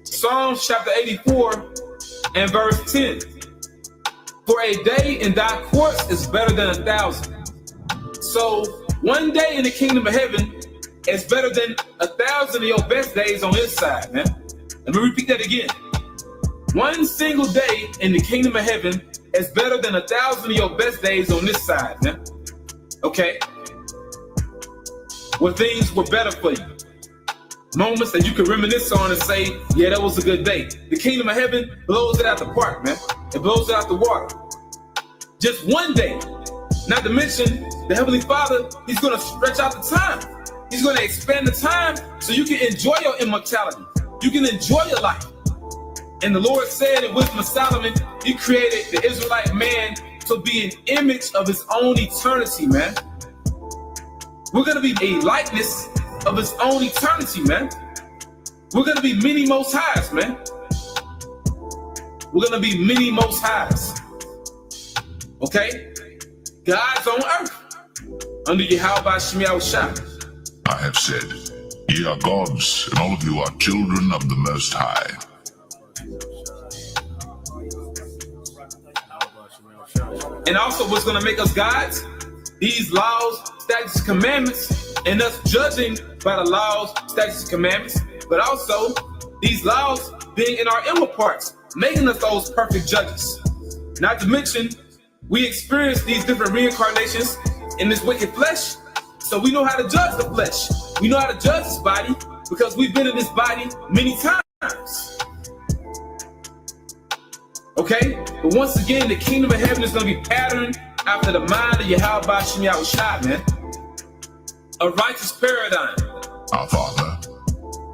Psalms chapter 84 and verse 10. For a day in thy courts is better than 1,000. So one day in the kingdom of heaven is better than 1,000 of your best days on this side, man. Let me repeat that again. One single day in the kingdom of heaven is better than 1,000 of your best days on this side, man. Okay? Where things were better for you. Moments that you can reminisce on and say, yeah, that was a good day. The kingdom of heaven blows it out the park, man. It blows it out the water. Just one day. Not to mention, the Heavenly Father, He's going to stretch out the time. He's going to expand the time so you can enjoy your immortality. You can enjoy your life. And the Lord said in Wisdom of Solomon, He created the Israelite man to be an image of his own eternity, man. We're going to be a likeness of his own eternity, man. We're going to be many most highs, man. We're going to be many most highs. Okay? God's on earth under Yahweh Shemiah Shah. I have said, ye are gods, and all of you are children of the Most High. And also what's going to make us gods? These laws, statutes, commandments, and us judging by the laws, statutes, commandments, but also these laws being in our inner parts, making us those perfect judges. Not to mention, we experience these different reincarnations in this wicked flesh, so we know how to judge the flesh. We know how to judge this body because we've been in this body many times. Okay? But once again, the kingdom of heaven is going to be patterned after the mind of Yahweh Shemiah Shah, man. A righteous paradigm. Our Father,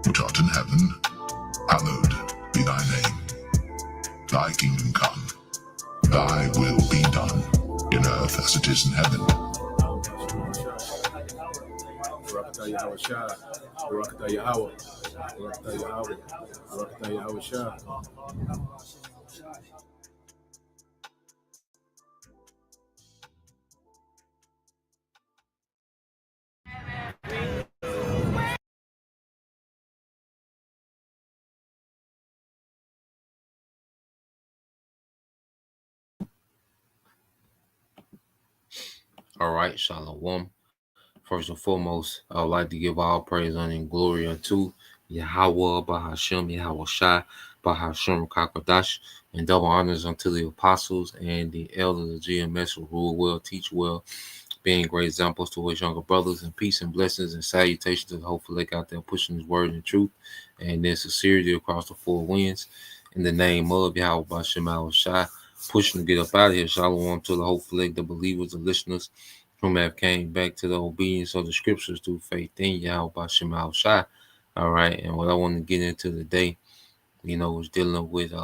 which art in heaven, hallowed be thy name. Thy kingdom come. Thy will be done, in earth as it is in heaven. All right, Shalom. First and foremost, I would like to give all praise, honor, and glory unto Yahweh, Bahashem, Yahweh Shai, Bahashem, Kakadash, and double honors unto the apostles and the elders of GMS who rule well, teach well, being great examples to his younger brothers, and peace and blessings and salutations to the hopeful lake out there pushing his word and truth and their sincerity across the four winds. In the name of Yahweh, Bahashem, Yahweh Shai, pushing to get up out of here. Shalom to the hopeful lake, the believers, the listeners, whom have came back to the obedience of the scriptures through faith in Yahweh Bashem Al Shai. All right, and what I want to get into today, is dealing with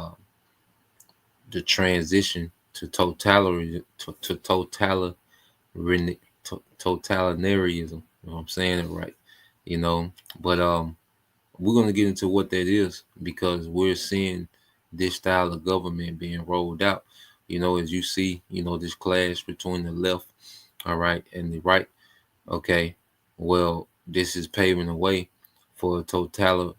the transition to totalitarianism. You know, I'm saying it right, but we're going to get into what that is because we're seeing this style of government being rolled out. As you see, this clash between the left, all right, and the right. Okay, well, this is paving the way for a totalitarian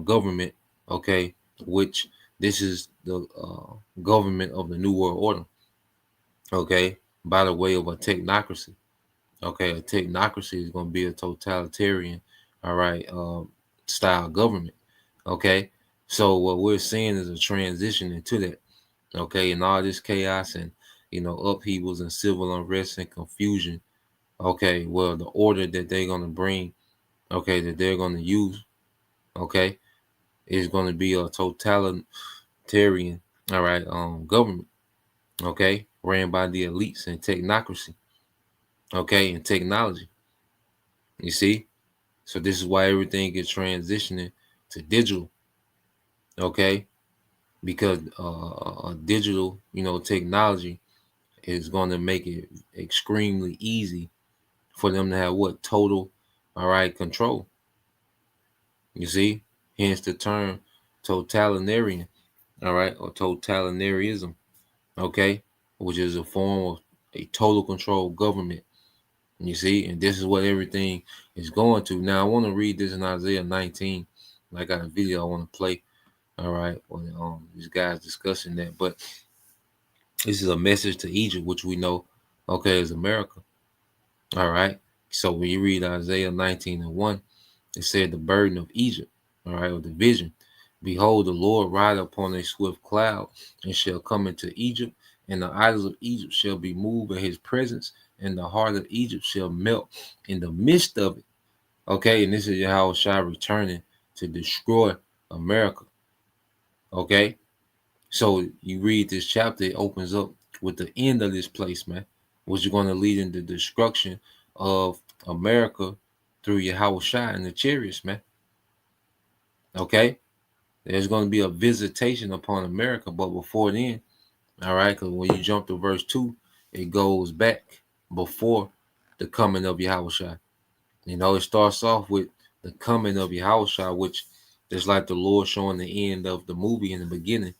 government. Okay, which this is the government of the New World Order. Okay, by the way of a technocracy. Okay, a technocracy is going to be a totalitarian, all right, style government. Okay, so what we're seeing is a transition into that. Okay, and all this chaos and upheavals and civil unrest and confusion. Okay, well, the order that they're going to bring, okay, that they're going to use, okay, is going to be a totalitarian, all right, government, okay, ran by the elites and technocracy, okay, and technology. You see? So this is why everything is transitioning to digital, okay, because digital, technology is going to make it extremely easy for them to have total, all right, control. You see, hence the term totalitarian, all right, or totalitarianism. Okay, which is a form of a total control government. You see, and this is what everything is going to. Now, I want to read this in Isaiah 19. I got a video I want to play. All right, when these guys discussing that, but this is a message to Egypt, which we know, okay, is America. All right. So when you read Isaiah 19:1, it said the burden of Egypt, all right, or the vision. Behold, the Lord ride upon a swift cloud and shall come into Egypt, and the idols of Egypt shall be moved at his presence, and the heart of Egypt shall melt in the midst of it. Okay, and this is Yahweh Shai returning to destroy America. Okay, so you read this chapter, it opens up with the end of this place, man, which is going to lead into destruction of America through Yahweh Shai and the chariots, man. Okay, there's going to be a visitation upon America, but before then, all right, because when you jump to verse 2, it goes back before the coming of Yahweh Shai. You know, it starts off with the coming of Yahweh Shai, which is like the Lord showing the end of the movie in the beginning.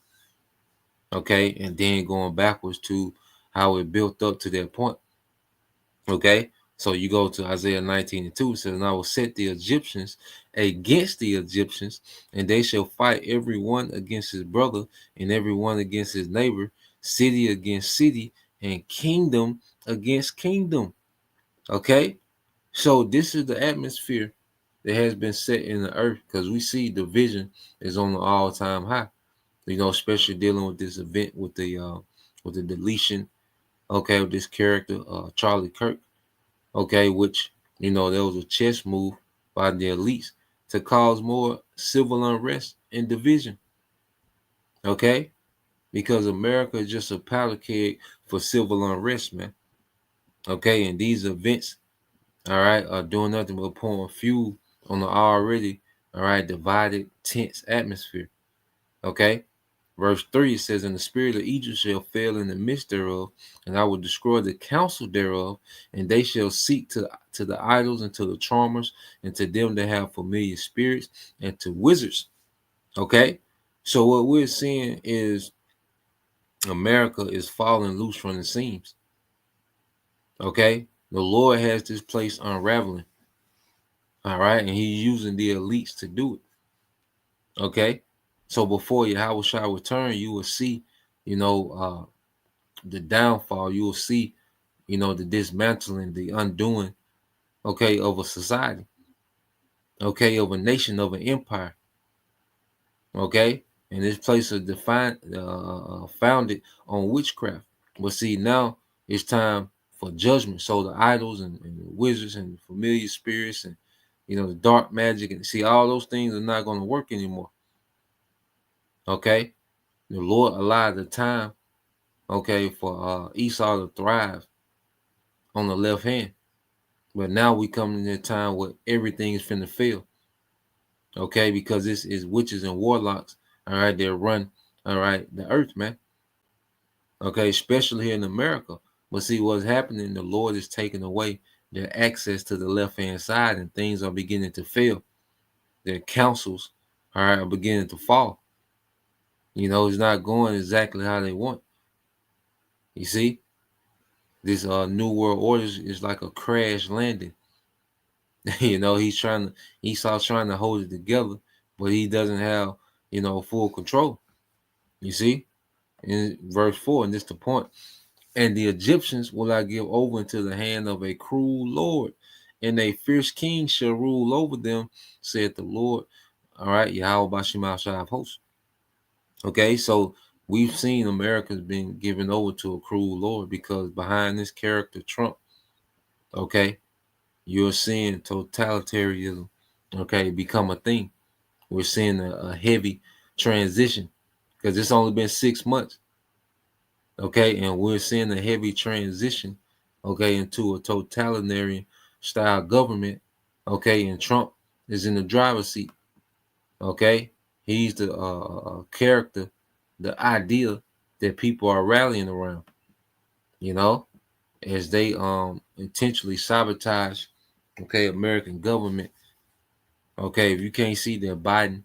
Okay, and then going backwards to how it built up to that point. Okay, so you go to Isaiah 19:2, it says, and I will set the Egyptians against the Egyptians, and they shall fight every one against his brother, and every one against his neighbor, city against city, and kingdom against kingdom. Okay, so this is the atmosphere that has been set in the earth, because we see division is on the all-time high. You know, especially dealing with this event with the deletion, okay, of this character, Charlie Kirk, okay, which, you know, there was a chess move by the elites to cause more civil unrest and division, okay, because America is just a powder keg for civil unrest, man, okay, and these events, all right, are doing nothing but pouring fuel on the already, all right, divided, tense atmosphere, okay. Verse 3 says, and the spirit of Egypt shall fail in the midst thereof, and I will destroy the counsel thereof, and they shall seek to the idols and to the charmers, and to them that have familiar spirits, and to wizards. Okay? So what we're seeing is America is falling loose from the seams. Okay? The Lord has this place unraveling. All right, and he's using the elites to do it. Okay? So before Yahweh shall return, you will see, you know, the downfall. You will see, you know, the dismantling, the undoing, okay, of a society, okay, of a nation, of an empire, okay, and this place is defined, founded on witchcraft. But see, now it's time for judgment. So the idols and the wizards and the familiar spirits and, you know, the dark magic, and see, all those things are not going to work anymore. Okay, the Lord allowed the time, okay, for Esau to thrive on the left hand. But now we come in a time where everything is finna fail. Okay, because this is witches and warlocks, all right, they run, all right, the earth, man. Okay, especially here in America. But see what's happening, the Lord is taking away their access to the left-hand side, and things are beginning to fail. Their councils, all right, are beginning to fall. You know, it's not going exactly how they want. You see, this new world order is like a crash landing. You know, Esau's trying to hold it together, but he doesn't have, you know, full control. You see, in verse 4, and this the point. And the Egyptians will I give over into the hand of a cruel Lord, and a fierce king shall rule over them, said the Lord. All right, Yahweh Bashim Shai of hosts. Okay, so we've seen America's been given over to a cruel Lord, because behind this character, Trump, okay, you're seeing totalitarianism, okay, become a thing. We're seeing a heavy transition, because it's only been 6 months, okay, and we're seeing a heavy transition, okay, into a totalitarian style government, okay, and Trump is in the driver's seat, okay. He's the character, the idea that people are rallying around, you know, as they intentionally sabotage, okay, American government. Okay, if you can't see that Biden,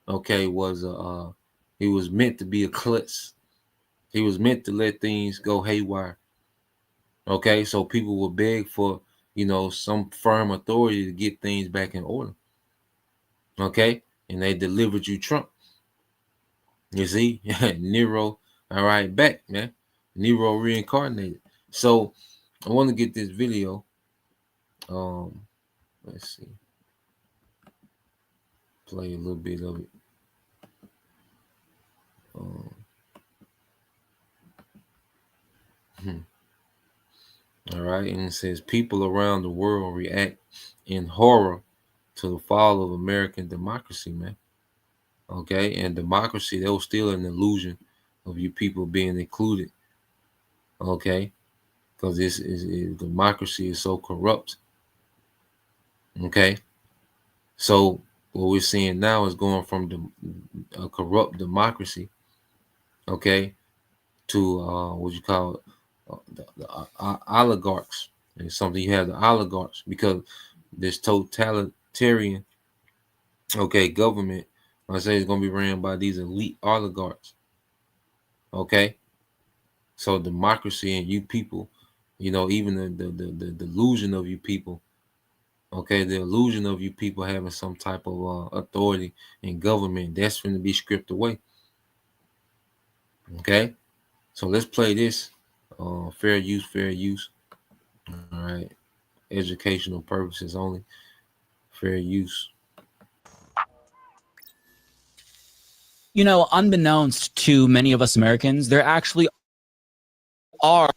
okay, was he was meant to be a klutz, He was meant to let things go haywire. Okay, so people will beg for, some firm authority to get things back in order. Okay, and they delivered you Trump. You see, Nero, all right, back, man. Nero reincarnated. So I want to get this video. Um, let's see, play a little bit of it. Um, all right, and it says people around the world react in horror to the fall of American democracy, man. Okay, and democracy, there was still an illusion of you people being included. Okay, because democracy is so corrupt. Okay, so what we're seeing now is going from a corrupt democracy, okay, to what you call it, oligarchs. And something you have the oligarchs because this totalitarian, okay, government, I say it's going to be ran by these elite oligarchs. Okay, so democracy and you people, even the delusion of you people. Okay, the illusion of you people having some type of authority in government, that's going to be stripped away. Okay, so let's play this. Fair use, fair use. All right, educational purposes only. Fair use. Unbeknownst to many of us Americans, there actually are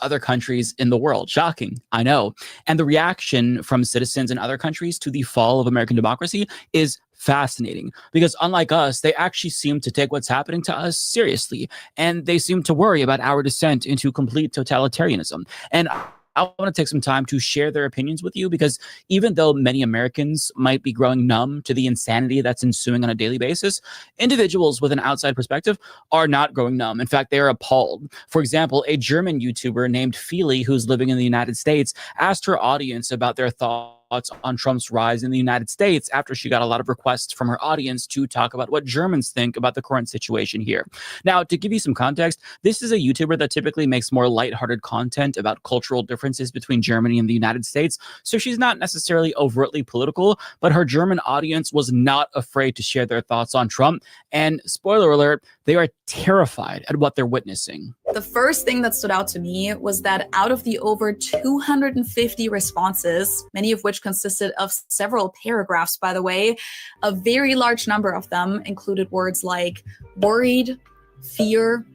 other countries in the world. Shocking, I know. And the reaction from citizens in other countries to the fall of American democracy is fascinating because unlike us, they actually seem to take what's happening to us seriously. And they seem to worry about our descent into complete totalitarianism. And I want to take some time to share their opinions with you because even though many Americans might be growing numb to the insanity that's ensuing on a daily basis, individuals with an outside perspective are not growing numb. In fact, they are appalled. For example, a German YouTuber named Feely, who's living in the United States, asked her audience about their thoughts on Trump's rise in the United States after she got a lot of requests from her audience to talk about what Germans think about the current situation here. Now, to give you some context, this is a YouTuber that typically makes more lighthearted content about cultural differences between Germany and the United States, so she's not necessarily overtly political, but her German audience was not afraid to share their thoughts on Trump, and spoiler alert, they are terrified at what they're witnessing. The first thing that stood out to me was that out of the over 250 responses, many of which consisted of several paragraphs, by the way, a very large number of them included words like worried, fear,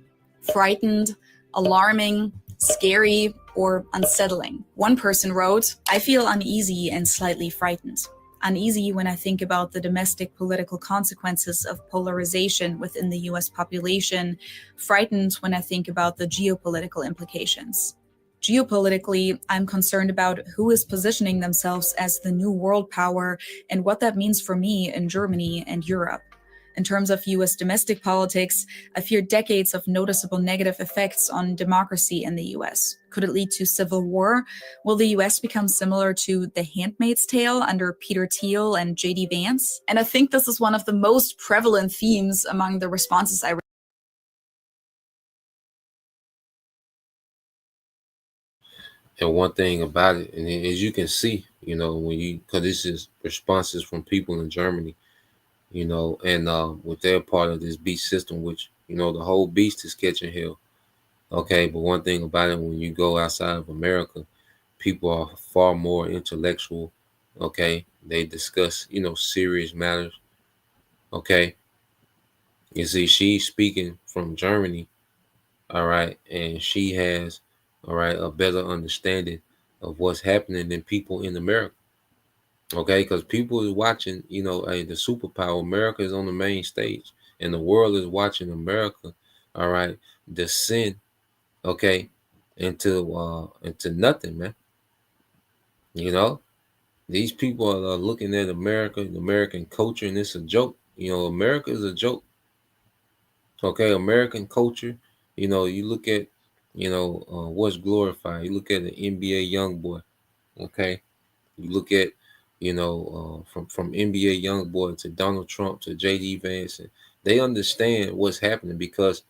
frightened, alarming, scary, or unsettling. One person wrote, "I feel uneasy and slightly frightened. Uneasy when I think about the domestic political consequences of polarization within the US population, frightened when I think about the geopolitical implications. Geopolitically, I'm concerned about who is positioning themselves as the new world power and what that means for me in Germany and Europe. In terms of US domestic politics, I fear decades of noticeable negative effects on democracy in the US. Could it lead to civil war? Will the US become similar to The Handmaid's Tale under Peter Thiel and J.D. Vance?" And I think this is one of the most prevalent themes among the responses I And one thing about it, and as you can see, because this is responses from people in Germany, and with their part of this beast system, which, the whole beast is catching hell. Okay, but one thing about it, when you go outside of America, people are far more intellectual. Okay, they discuss, serious matters. Okay, you see, she's speaking from Germany, all right, and she has, all right, a better understanding of what's happening than people in America. Okay, because people is watching, the superpower. America is on the main stage, and the world is watching America, all right, descend, okay, into nothing, man. These people are looking at America, the American culture, and it's a joke. America is a joke. Okay, American culture. You look at, what's glorified. You look at the NBA young boy. Okay, you look at, from NBA young boy to Donald Trump to J.D. Vance, and they understand what's happening because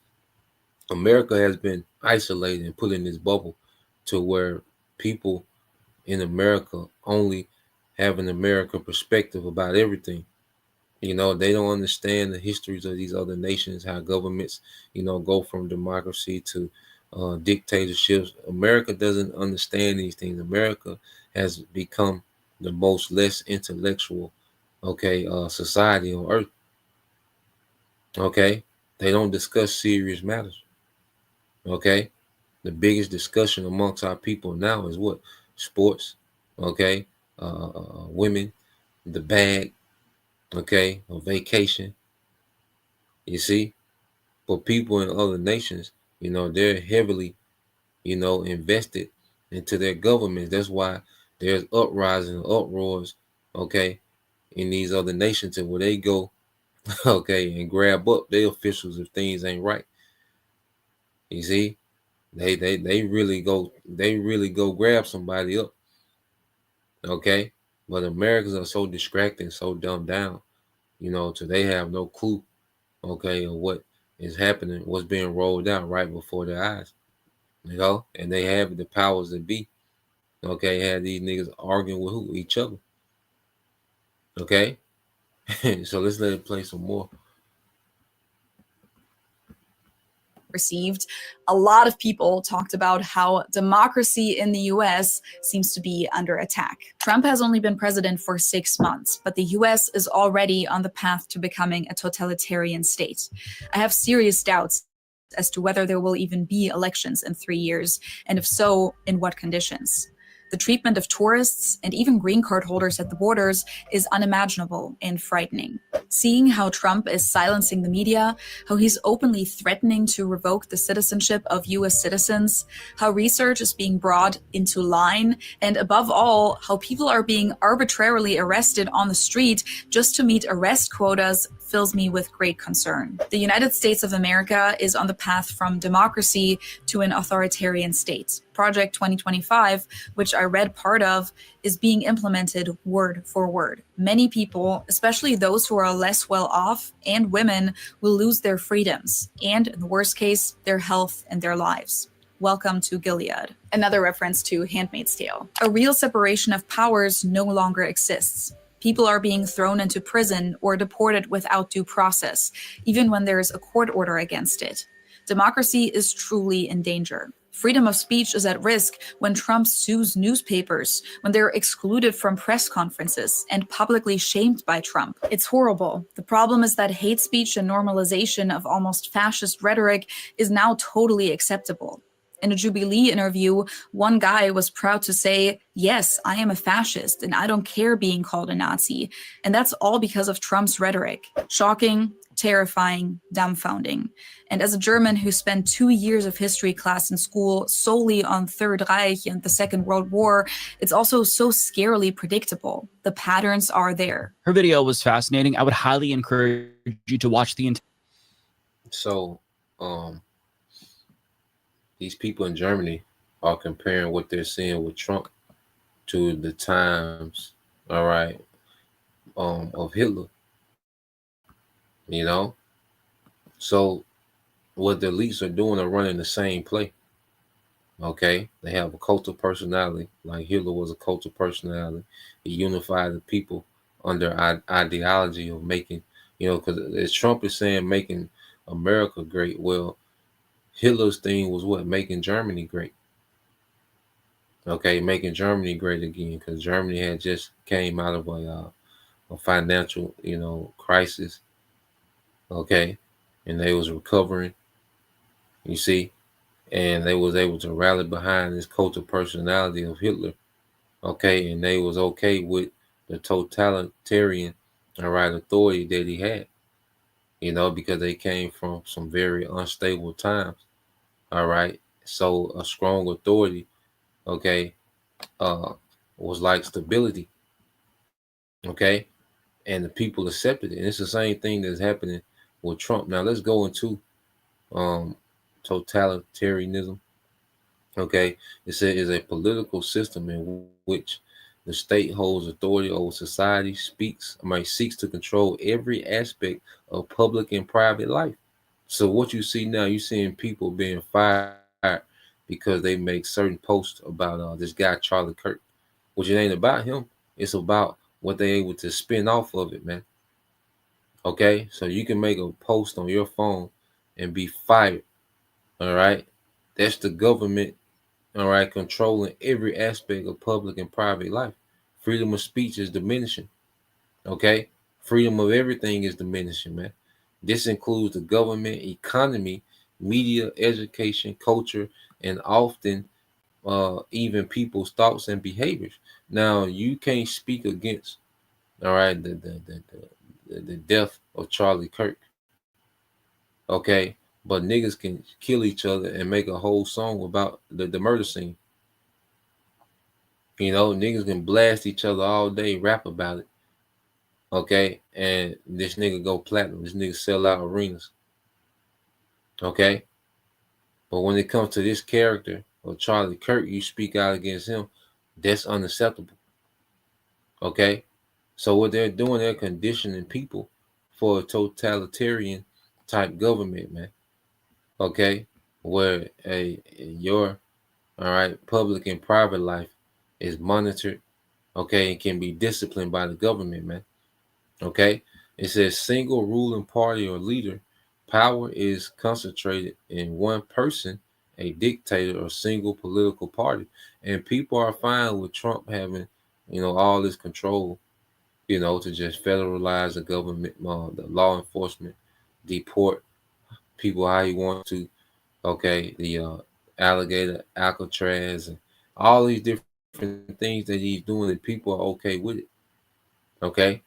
America has been isolated and put in this bubble to where people in America only have an American perspective about everything. They don't understand the histories of these other nations, how governments, go from democracy to dictatorships. America doesn't understand these things. America has become the most less intellectual, society on earth. Okay, they don't discuss serious matters. Okay, the biggest discussion amongst our people now is what? Sports. Okay, women, the bag. Okay, a vacation. You see, but people in other nations, they're heavily, invested into their governments. That's why there's uprising, uproars, okay, in these other nations, and where they go, okay, and grab up their officials if things ain't right. You see, they really go grab somebody up, okay. But Americans are so distracted and so dumbed down, till they have no clue, okay, of what is happening, what's being rolled out right before their eyes. And they have the powers that be. Okay, have these niggas arguing with who? Each other. Okay, so let's let it play some more. Received, a lot of people talked about how democracy in the US seems to be under attack. Trump has only been president for 6 months, but the US is already on the path to becoming a totalitarian state. I have serious doubts as to whether there will even be elections in 3 years, and if so, in what conditions. The treatment of tourists and even green card holders at the borders is unimaginable and frightening. Seeing how Trump is silencing the media, how he's openly threatening to revoke the citizenship of US citizens, how research is being brought into line, and above all, how people are being arbitrarily arrested on the street just to meet arrest quotas fills me with great concern. The United States of America is on the path from democracy to an authoritarian state. Project 2025, which I read part of, is being implemented word for word. Many people, especially those who are less well off and women, will lose their freedoms and, in the worst case, their health and their lives. Welcome to Gilead. Another reference to Handmaid's Tale. A real separation of powers no longer exists. People are being thrown into prison or deported without due process, even when there is a court order against it. Democracy is truly in danger. Freedom of speech is at risk when Trump sues newspapers, when they're excluded from press conferences and publicly shamed by Trump. It's horrible. The problem is that hate speech and normalization of almost fascist rhetoric is now totally acceptable. In a Jubilee interview, one guy was proud to say, "Yes, I am a fascist and I don't care being called a Nazi." And that's all because of Trump's rhetoric. Shocking, terrifying, dumbfounding. And as a German who spent 2 years of history class in school solely on Third Reich and the Second World War, it's also so scarily predictable. The patterns are there. Her video was fascinating. I would highly encourage you to watch the entire. So, these people in Germany are comparing what they're seeing with Trump to the times, all right, of Hitler. So what the elites are doing are running the same play. Okay, they have a cult of personality, like Hitler was a cult of personality. He unified the people under ideology of making, because as Trump is saying, making America great. Well, Hitler's thing was what? Making Germany great. Okay, making Germany great again, because Germany had just came out of a financial, crisis. Okay, and they was recovering. You see, and they was able to rally behind this cult of personality of Hitler. Okay, and they was okay with the totalitarian, all right, authority that he had. Because they came from some very unstable times. All right, so a strong authority, okay, was like stability. Okay, and the people accepted it. And it's the same thing that's happening with Trump. Now let's go into totalitarianism. Okay, it is a political system in which the state holds authority over society, seeks to control every aspect of public and private life. So what you see now, you seeing people being fired because they make certain posts about this guy Charlie Kirk, which it ain't about him. It's about what they able to spin off of it, man. Okay, so you can make a post on your phone and be fired. All right, that's the government. All right, controlling every aspect of public and private life. Freedom of speech is diminishing. Okay, freedom of everything is diminishing, man. This includes the government, economy, media, education, culture, and often even people's thoughts and behaviors. Now, you can't speak against, all right, the death of Charlie Kirk, okay, but niggas can kill each other and make a whole song about the murder scene. You know, niggas can blast each other all day, rap about it, okay, and this nigga go platinum. This nigga sell out arenas, okay. But when it comes to this character of Charlie Kirk, you speak out against him, that's unacceptable, okay. So what they're doing, they're conditioning people for a totalitarian type government, man. Okay, where your all right public and private life is monitored, okay, and can be disciplined by the government, man. Okay, it says single ruling party or leader, power is concentrated in one person, a dictator or single political party, and people are fine with Trump having, all this control, to just federalize the government, the law enforcement, deport people how he wants to. Okay, the alligator, Alcatraz, and all these different things that he's doing, and people are okay with it. Okay,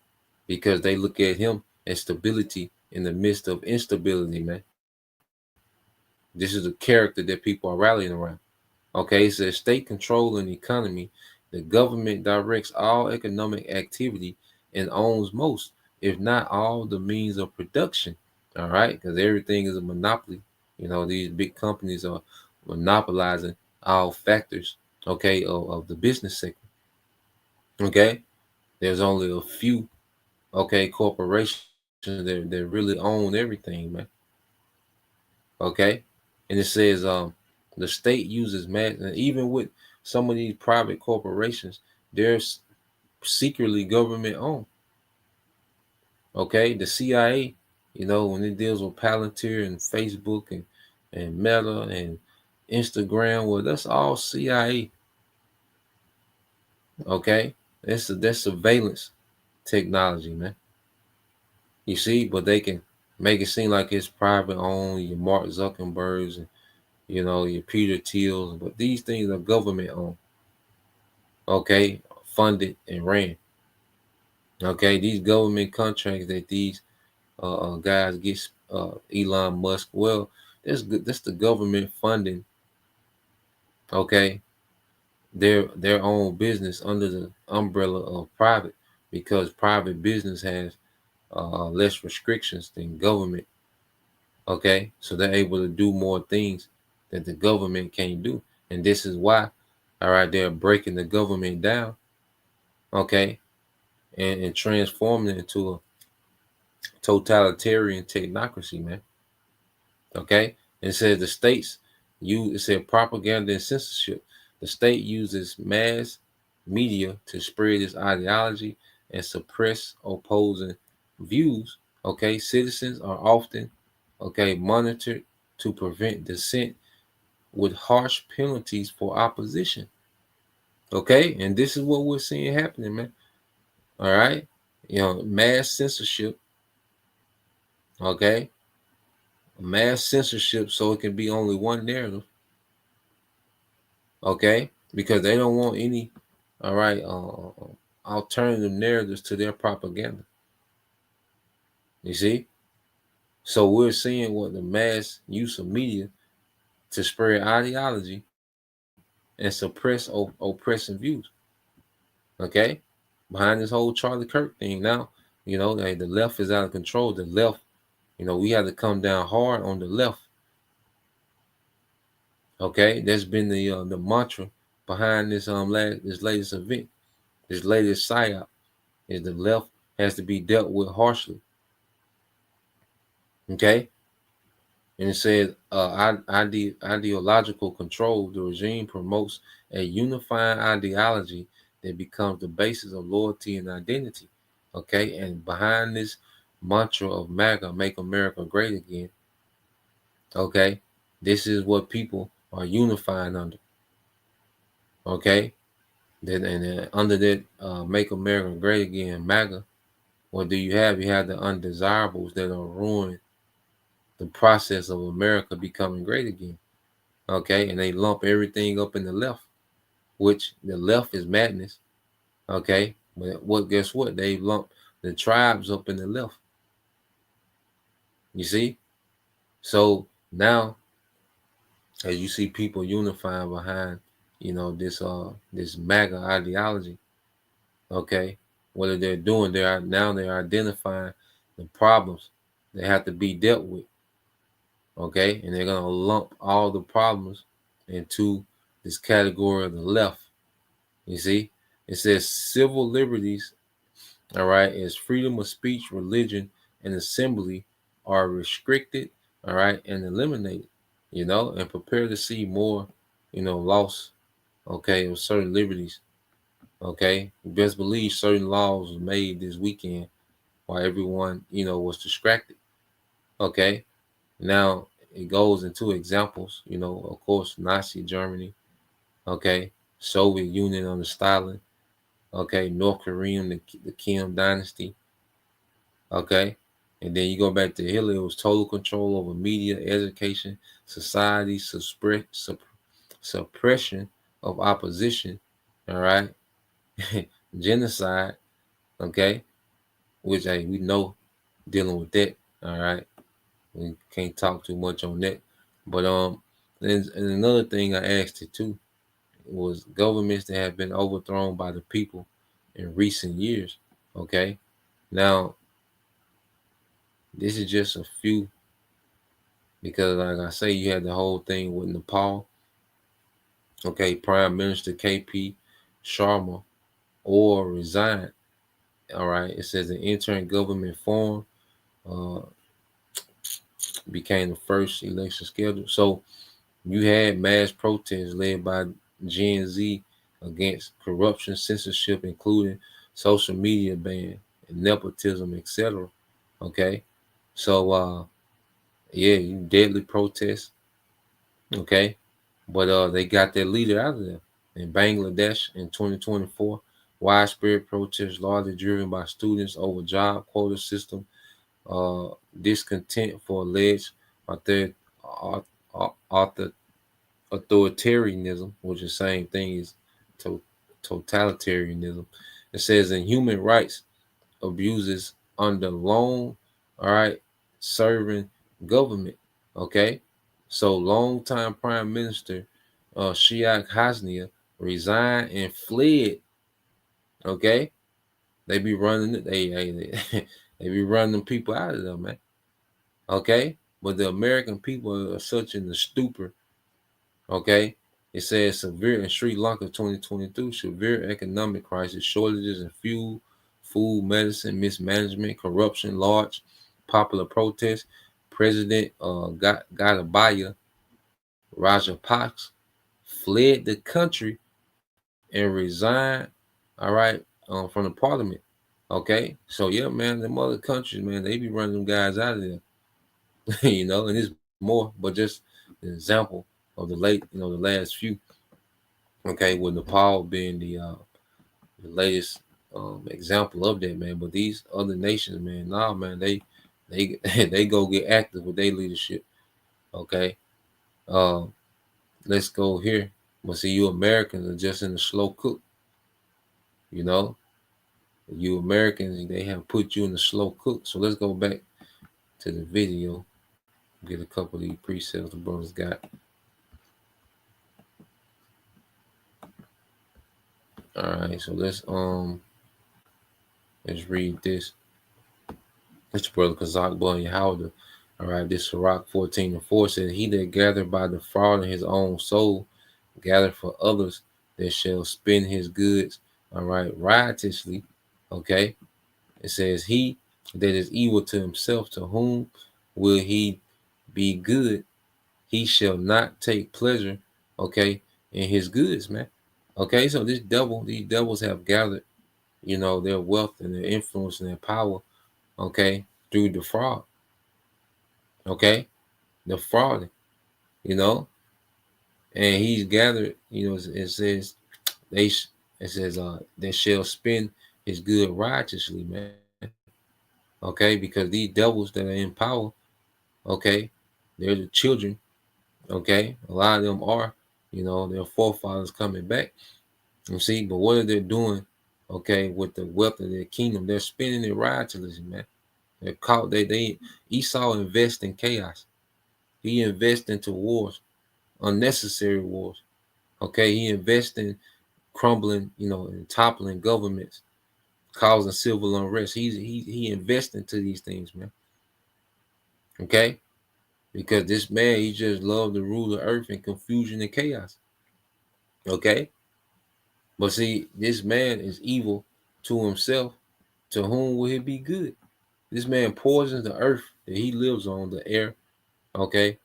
because they look at him as stability in the midst of instability, man. This is a character that people are rallying around. Okay, it says state control and economy. The government directs all economic activity and owns most, if not all, the means of production. All right, because everything is a monopoly. These big companies are monopolizing all factors, okay, of the business sector. Okay, there's only a few, okay, corporations that really own everything, man. Okay, and it says the state uses mass, and even with some of these private corporations, they're secretly government owned. Okay, the CIA, when it deals with Palantir and Facebook and Meta and Instagram, well, that's all CIA. Okay, that's surveillance technology, man. You see, but they can make it seem like it's private owned. Your Mark Zuckerbergs and your Peter Thiels, but these things are government owned. Okay, funded and ran. Okay, these government contracts that these guys get, Elon Musk. Well, that's good. That's the government funding. Okay, their own business under the umbrella of private, because private business has less restrictions than government. Okay, so they're able to do more things that the government can't do, and this is why, all right, they're breaking the government down. Okay, and transforming it into a totalitarian technocracy, man. Okay, and it says the states use, it said propaganda and censorship. The state uses mass media to spread its ideology and suppress opposing views. Okay, citizens are often, okay, monitored to prevent dissent with harsh penalties for opposition. Okay, and this is what we're seeing happening, man. All right, mass censorship. Okay, mass censorship, so it can be only one narrative. Okay, because they don't want any, all right, alternative narratives to their propaganda. You see, so we're seeing what the mass use of media to spread ideology and suppress oppressive views. Okay, behind this whole Charlie Kirk thing now, the left is out of control. The left, we have to come down hard on the left. Okay, that's been the mantra behind this this latest event, this latest psyop, is the left has to be dealt with harshly. Okay, And it says, ideological control. The regime promotes a unifying ideology that becomes the basis of loyalty and identity. Okay, and behind this mantra of MAGA, make America great again, okay, this is what people are unifying under. Okay, then and then under that make America great again, MAGA, what do you have? You have the undesirables that are ruining the process of America becoming great again. Okay, and they lump everything up in the left, which the left is madness. Okay, but guess what? They lump the tribes up in the left. You see? So now as you see people unifying behind, this MAGA ideology, okay, what are they doing? They're identifying the problems that have to be dealt with. Okay, and they're gonna lump all the problems into this category of the left. You see, it says civil liberties, all right, is freedom of speech, religion, and assembly are restricted, all right, and eliminated, and prepare to see more, loss, okay, of certain liberties, okay. You best believe certain laws were made this weekend while everyone, was distracted, okay. Now it goes into examples, of course, Nazi Germany, okay, Soviet Union under Stalin, okay, North Korean, the Kim dynasty, okay, and then you go back to Hitler, it was total control over media, education, society, suppression of opposition, all right, genocide, okay, which hey, we know dealing with that, all right, we can't talk too much on that, but and another thing I asked it too was governments that have been overthrown by the people in recent years, okay. Now this is just a few, because like I say, you had the whole thing with Nepal, okay, Prime Minister KP Sharma or resigned, all right. It says the interim government form uh, became the first election scheduled. So you had mass protests led by Gen Z against corruption, censorship, including social media ban, and nepotism, etc. Okay, so yeah, you deadly protests. Okay, but they got their leader out of there. In Bangladesh in 2024, widespread protests largely driven by students over job quota system, discontent for alleged author, author, authoritarianism, which is the same thing as totalitarianism. It says in human rights abuses under long, all right, serving government. Okay, so longtime Prime Minister Shiak Hasnia resigned and fled. Okay, they be running it. They be running them people out of there, man. Okay, but the American people are such in the stupor. Okay, it says severe in Sri Lanka 2022, severe economic crisis, shortages in fuel, food, medicine, mismanagement, corruption, large popular protests. President Gotabaya Rajapaksa fled the country and resigned, all right, from the parliament. Okay, so yeah, man, them other countries, man, they be running them guys out of there, and it's more, but just an example of the last few. Okay, with Nepal being the latest example of that, man. But these other nations, man, nah, man, they they go get active with their leadership. Okay, uh, let's go here. But see, you Americans are just in the slow cook. You know, you Americans, they have put you in the slow cook. So let's go back to the video. Get a couple of these presets the brothers got. All right, so let's read this. It's brother Kazak Bun Yahweh. All right, this Sirach 14:4 says, he that gather by the fraud in his own soul, gather for others that shall spend his goods, all right, riotously. Okay. It says, he that is evil to himself, to whom will he be good, he shall not take pleasure, okay, in his goods, man. Okay, so these devils have gathered, their wealth and their influence and their power, okay, through the fraud, okay, the fraud, you know, and he's gathered, it says they, it says, they shall spend his good righteously, man. Okay, because these devils that are in power, okay, they're the children, okay, a lot of them are, their forefathers coming back. You see, but what are they doing? Okay, with the wealth of their kingdom, they're spending it righteously, man. They're caught. They Esau invest in chaos. He invests into wars, unnecessary wars. Okay, he invests in crumbling, and toppling governments, causing civil unrest. He invests into these things, man. Okay, because this man, he just loved to rule the earth in confusion and chaos. Okay, but see, this man is evil to himself. To whom will he be good? This man poisons the earth that he lives on, the air, okay,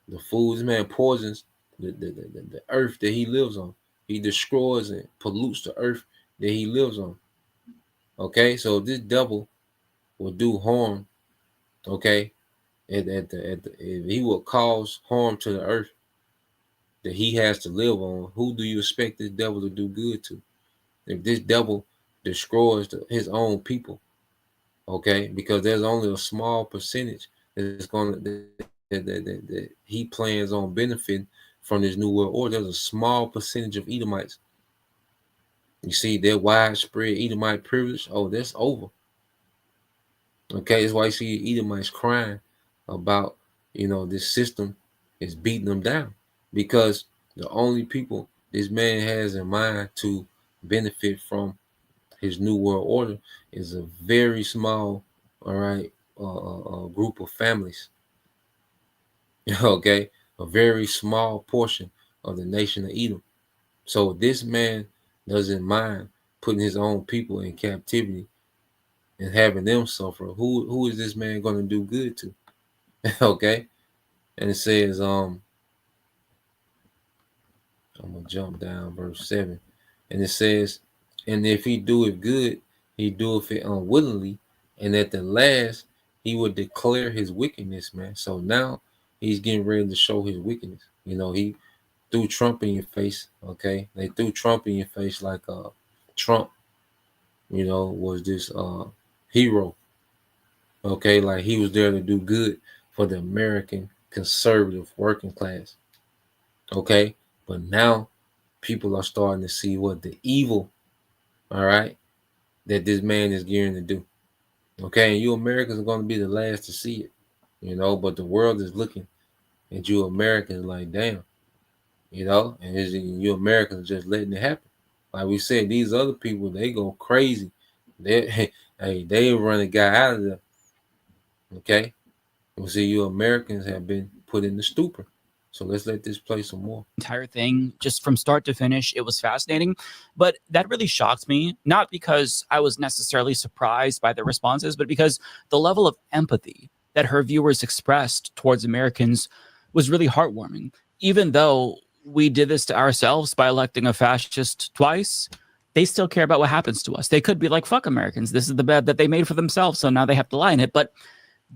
the food. This man poisons the earth that he lives on. He destroys and pollutes the earth that he lives on. Okay, so this devil will do harm, okay, if he will cause harm to the earth that he has to live on, who do you expect this devil to do good to? If this devil destroys his own people, okay, because there's only a small percentage that's going to that he plans on benefiting from this new world order. There's a small percentage of Edomites. You see, their widespread Edomite privilege. Oh, that's over. Okay, that's why you see Edomites crying about, this system is beating them down, because the only people this man has in mind to benefit from his new world order is a very small, all right, group of families. Okay, a very small portion of the nation of Edom. So this man doesn't mind putting his own people in captivity and having them suffer. Who is this man going to do good to? Okay, and it says, I'm gonna jump down verse 7, and it says, and if he doeth good, he doeth it unwillingly, and at the last he would declare his wickedness, man. So now he's getting ready to show his wickedness. He threw Trump in your face. Okay, they threw Trump in your face like Trump, was this hero. Okay, like he was there to do good for the American conservative working class. Okay, but now people are starting to see what the evil, all right, that this man is gearing to do. Okay, and you Americans are going to be the last to see it, but the world is looking at you Americans like, damn, and you Americans are just letting it happen. Like we said, these other people, they go crazy. They they run a guy out of there. Okay, we see you Americans have been put in the stupor. So let's let this play some more. Entire thing, just from start to finish, it was fascinating. But that really shocked me, not because I was necessarily surprised by the responses, but because the level of empathy that her viewers expressed towards Americans was really heartwarming. Even though we did this to ourselves by electing a fascist twice, they still care about what happens to us. They could be like, fuck Americans. This is the bed that they made for themselves, so now they have to lie in it. But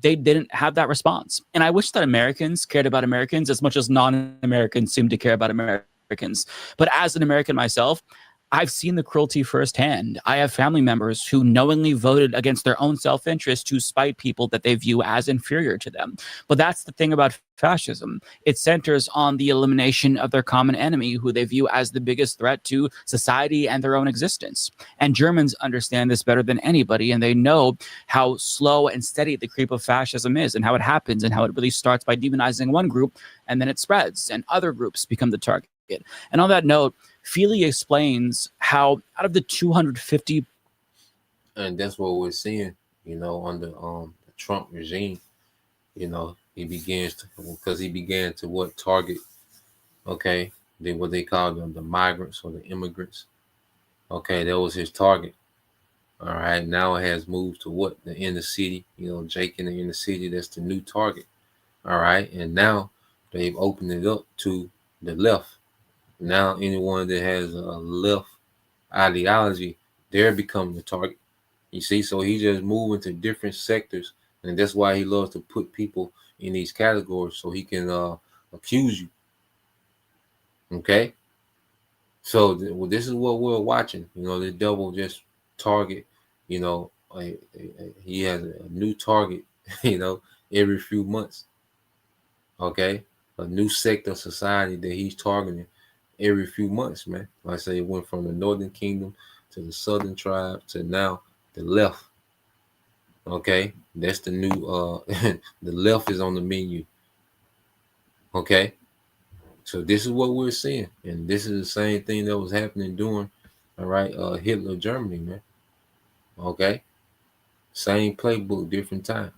they didn't have that response. And I wish that Americans cared about Americans as much as non-Americans seem to care about Americans. But as an American myself, I've seen the cruelty firsthand. I have family members who knowingly voted against their own self-interest to spite people that they view as inferior to them. But that's the thing about fascism. It centers on the elimination of their common enemy, who they view as the biggest threat to society and their own existence. And Germans understand this better than anybody, and they know how slow and steady the creep of fascism is, and how it happens, and how it really starts by demonizing one group, and then it spreads, and other groups become the target. And on that note, Feely explains how out of the 250, and that's what we're seeing, under the Trump regime, he began to target, okay, what they call them, the migrants or the immigrants. Okay, that was his target. All right, now it has moved to the inner city, Jake in the inner city, that's the new target. All right, and now they've opened it up to the left. Now anyone that has a left ideology, they're becoming the target. You see, so he just moving to different sectors, and that's why he loves to put people in these categories so he can accuse you. Okay, so well, this is what we're watching. You know, the devil just target. You know, he has a new target. You know, every few months. Okay, a new sector of society that he's targeting every few months, man. Like I say, it went from the Northern Kingdom to the Southern tribe to now the left. Okay, that's the new the left is on the menu. Okay, so this is what we're seeing, and this is the same thing that was happening during, all right, Hitler Germany, man. Okay, same playbook, different time.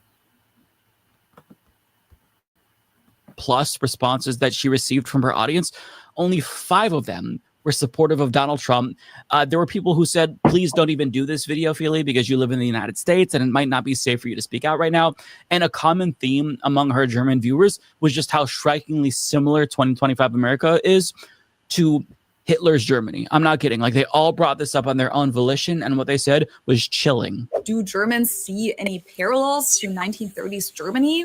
Plus responses that she received from her audience, only 5 of them were supportive of Donald Trump. There were people who said, please don't even do this video, Feely, because you live in the United States and it might not be safe for you to speak out right now. And a common theme among her German viewers was just how strikingly similar 2025 America is to Hitler's Germany. I'm not kidding. Like, they all brought this up on their own volition, and what they said was chilling. Do Germans see any parallels to 1930s Germany?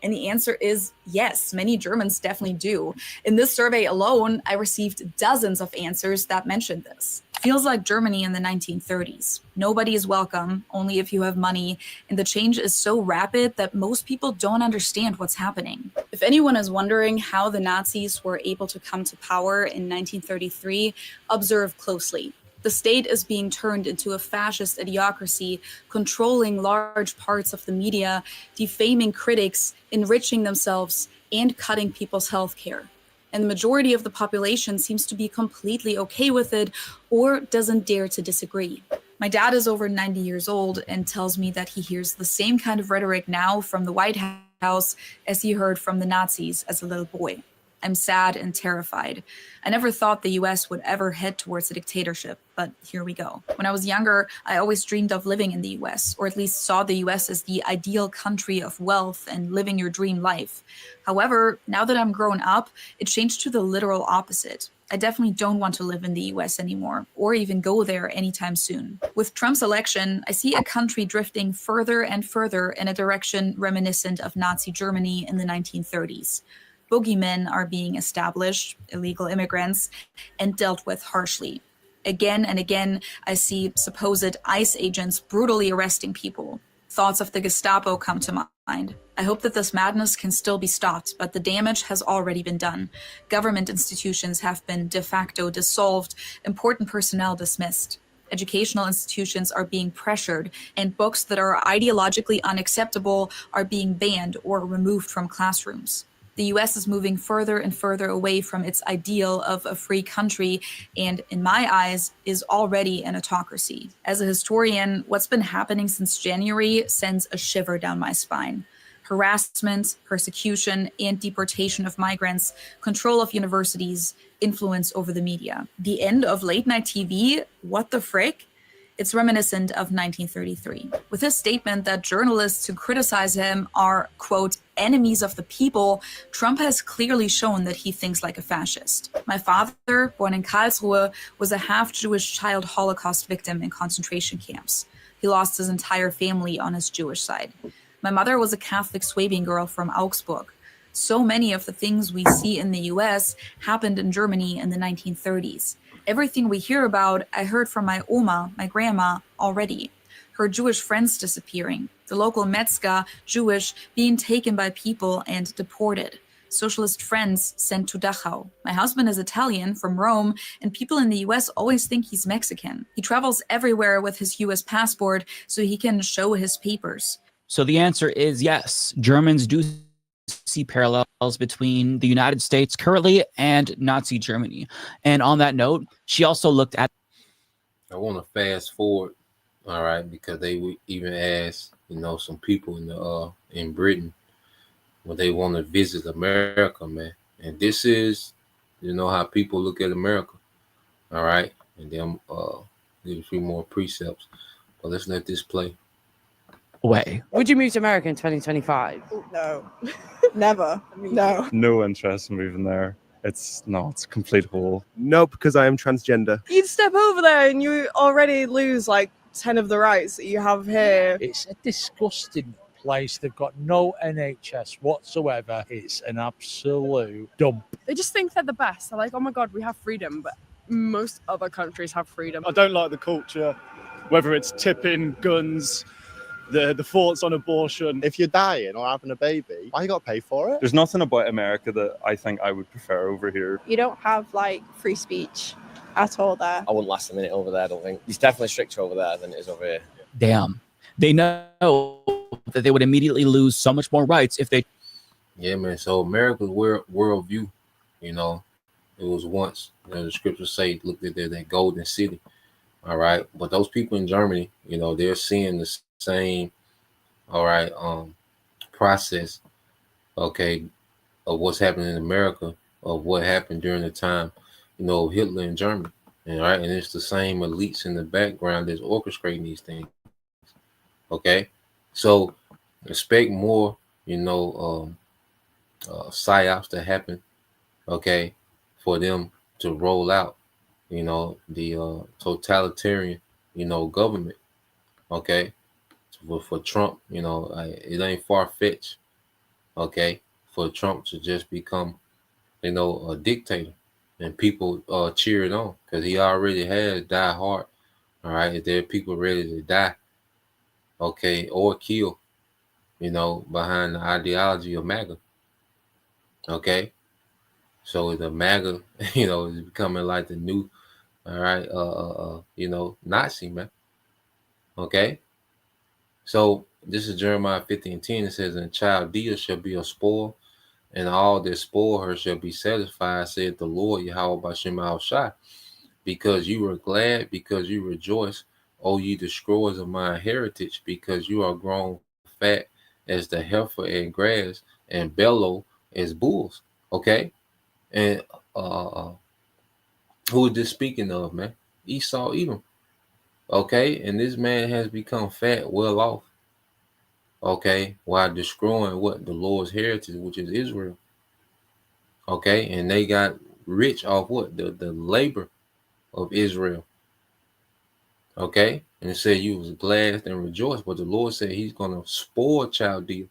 And the answer is yes, many Germans definitely do. In this survey alone, I received dozens of answers that mentioned this. Feels like Germany in the 1930s. Nobody is welcome, only if you have money, and the change is so rapid that most people don't understand what's happening. If anyone is wondering how the Nazis were able to come to power in 1933, observe closely. The state is being turned into a fascist idiocracy, controlling large parts of the media, defaming critics, enriching themselves, and cutting people's health care. And the majority of the population seems to be completely okay with it or doesn't dare to disagree. My dad is over 90 years old and tells me that he hears the same kind of rhetoric now from the White House as he heard from the Nazis as a little boy. I'm sad and terrified. I never thought the US would ever head towards a dictatorship, but here we go. When I was younger, I always dreamed of living in the US, or at least saw the US as the ideal country of wealth and living your dream life. However, now that I'm grown up, it changed to the literal opposite. I definitely don't want to live in the US anymore, or even go there anytime soon. With Trump's election, I see a country drifting further and further in a direction reminiscent of Nazi Germany in the 1930s. Boogeymen are being established, illegal immigrants, and dealt with harshly. Again and again, I see supposed ICE agents brutally arresting people. Thoughts of the Gestapo come to mind. I hope that this madness can still be stopped, but the damage has already been done. Government institutions have been de facto dissolved, important personnel dismissed. Educational institutions are being pressured, and books that are ideologically unacceptable are being banned or removed from classrooms. The US is moving further and further away from its ideal of a free country and, in my eyes, is already an autocracy. As a historian, what's been happening since January sends a shiver down my spine. Harassment, persecution, and deportation of migrants, control of universities, influence over the media. The end of late-night TV? What the frick? It's reminiscent of 1933. With his statement that journalists who criticize him are, quote, enemies of the people, Trump has clearly shown that he thinks like a fascist. My father, born in Karlsruhe, was a half-Jewish child Holocaust victim in concentration camps. He lost his entire family on his Jewish side. My mother was a Catholic Swabian girl from Augsburg. So many of the things we see in the US happened in Germany in the 1930s. Everything we hear about, I heard from my Oma, my grandma, already. Her Jewish friends disappearing, the local Metzger, Jewish, being taken by people and deported, socialist friends sent to Dachau. My husband is Italian, from Rome, and people in the US always think he's Mexican. He travels everywhere with his US passport so he can show his papers. So the answer is yes. Germans do see parallels between the United States currently and Nazi Germany. And on that note, she also looked at... I want to fast forward, all right, because they would even ask, some people in Britain when they want to visit America, man. And this is, how people look at America, all right. And then give a few more precepts, but let's let this play. way. Would you move to America in 2025? No, never. No. No interest in moving there. It's a complete hole. No, because I am transgender. You'd step over there and you already lose like 10 of the rights that you have here. It's a disgusting place. They've got no NHS whatsoever. It's an absolute dump. They just think they're the best. They're like, oh my God, we have freedom. But most other countries have freedom. I don't like the culture, whether it's tipping, guns, the thoughts on abortion. If you're dying or having a baby, why you got to pay for it? There's nothing about America that I think I would prefer over here. You don't have like free speech at all there. I wouldn't last a minute over there, I don't think. It's definitely stricter over there than it is over here. Damn. They know that they would immediately lose so much more rights if they. Yeah, man. So America's worldview, it was once, the scriptures say, look at that golden city. All right. But those people in Germany, they're seeing the same, process, okay, of what's happening in America, of what happened during the time, of Hitler in Germany. And it's the same elites in the background that's orchestrating these things. Okay. So expect more, psyops to happen, okay, for them to roll out, the totalitarian, government, okay, for Trump, it ain't far-fetched, okay, for Trump to just become, a dictator, and people cheer it on because he already has die hard. All right, there are people ready to die, okay, or kill, behind the ideology of MAGA. Okay, so the MAGA, is becoming like the new, Nazi, man. Okay, so this is Jeremiah 50:10. It says, "And Chaldea shall be a spoil, and all that spoil her shall be satisfied, said the Lord Yahweh Bashem Shai. Because you were glad, because you rejoice, O ye destroyers of my heritage, because you are grown fat as the heifer and grass, and bellow as bulls." Okay, and who is this speaking of, man? Esau, Edom. Okay, and this man has become fat, well off. Okay, while destroying what the Lord's heritage, which is Israel. Okay, and they got rich off what the labor of Israel. Okay, and it said you was glad and rejoiced, but the Lord said He's gonna spoil Chaldea.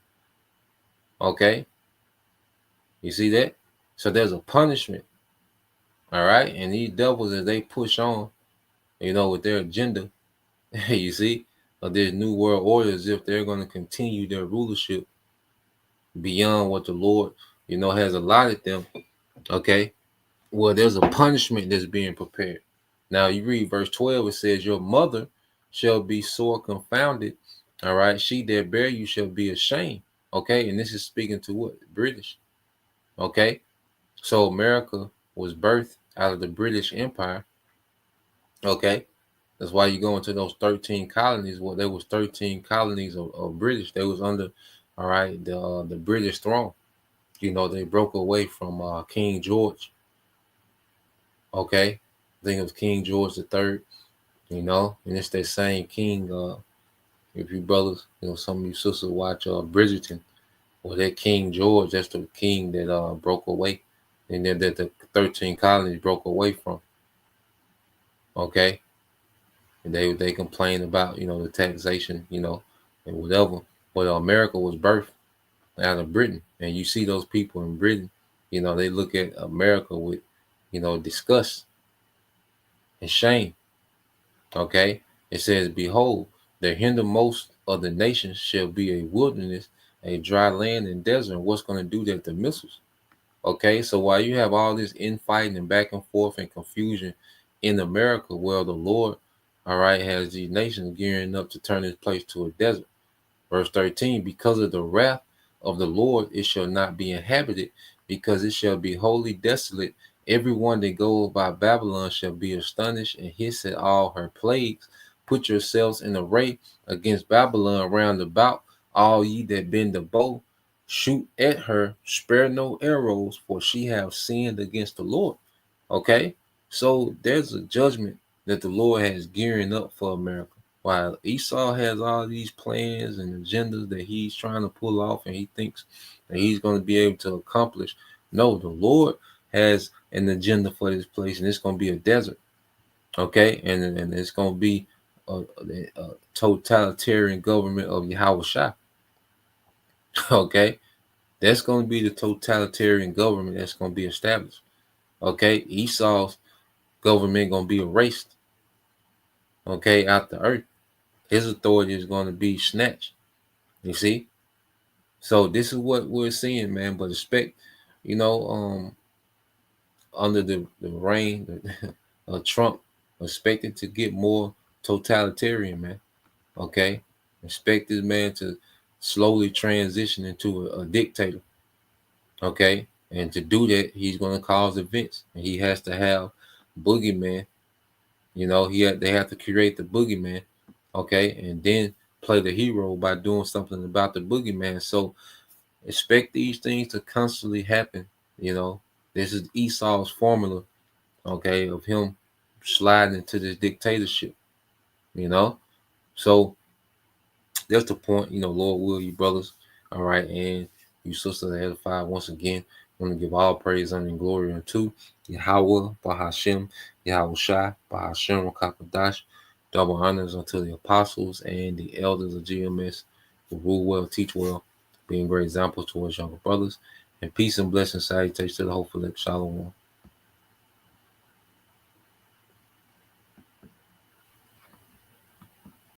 Okay. You see that? So there's a punishment. All right. And these devils, as they push on, with their agenda, you see, of this new world order, as if they're going to continue their rulership beyond what the Lord, has allotted them. Okay. Well, there's a punishment that's being prepared. Now you read verse 12, it says, "Your mother shall be sore confounded. All right. She that bare you shall be ashamed." Okay. And this is speaking to what? British. Okay, so America was birthed out of the British Empire. Okay, that's why you go into those 13 colonies. Well, there was 13 colonies of British. They was under, the British throne. They broke away from King George. Okay, I think it was King George III. And it's that same king. If you brothers, some of you sisters watch Bridgerton. Well, that King George, that's the king that broke away, and then that the 13 colonies broke away from. Okay, and they complain about the taxation, and whatever. But America was birthed out of Britain, and you see those people in Britain, they look at America with disgust and shame. Okay, it says, "Behold, the hindermost of the nations shall be a wilderness, a dry land and desert." What's going to do that? The missiles. Okay, so while you have all this infighting and back and forth and confusion in America, well, the Lord, has these nations gearing up to turn this place to a desert. Verse 13, "Because of the wrath of the Lord, it shall not be inhabited, because it shall be wholly desolate. Everyone that goes by Babylon shall be astonished and hiss at all her plagues. Put yourselves in array against Babylon round about, all ye that bend the bow. Shoot at her, spare no arrows, for she have sinned against the Lord." Okay, so there's a judgment that the Lord has gearing up for America. while Esau has all these plans and agendas that he's trying to pull off and he thinks that he's going to be able to accomplish, no, the Lord has an agenda for this place, and it's going to be a desert. Okay, and it's going to be a totalitarian government of Yahweh Shah. Okay, that's going to be the totalitarian government that's going to be established. Okay, Esau's government going to be erased. Okay, out the earth. His authority is going to be snatched. You see? So this is what we're seeing, man. But expect, under the reign of Trump, expected to get more totalitarian, man. Okay? Expect this man to slowly transition into a dictator. Okay? And to do that, he's going to cause events. And he has to have boogeyman. They have to create the boogeyman. Okay? And then play the hero by doing something about the boogeyman. So expect these things to constantly happen. This is Esau's formula, okay, of him sliding into this dictatorship. So that's the point. Lord will, you brothers, all right, and you sisters edified. Once again, I want to give all praise, honor, and glory unto Yahweh, Bahashem, Yahweh Shai, Bahashem, Rakakadash. Double honors unto the apostles and the elders of GMS who rule well, teach well, being great examples towards younger brothers. And peace and blessing salutations to the hopeful Shalom.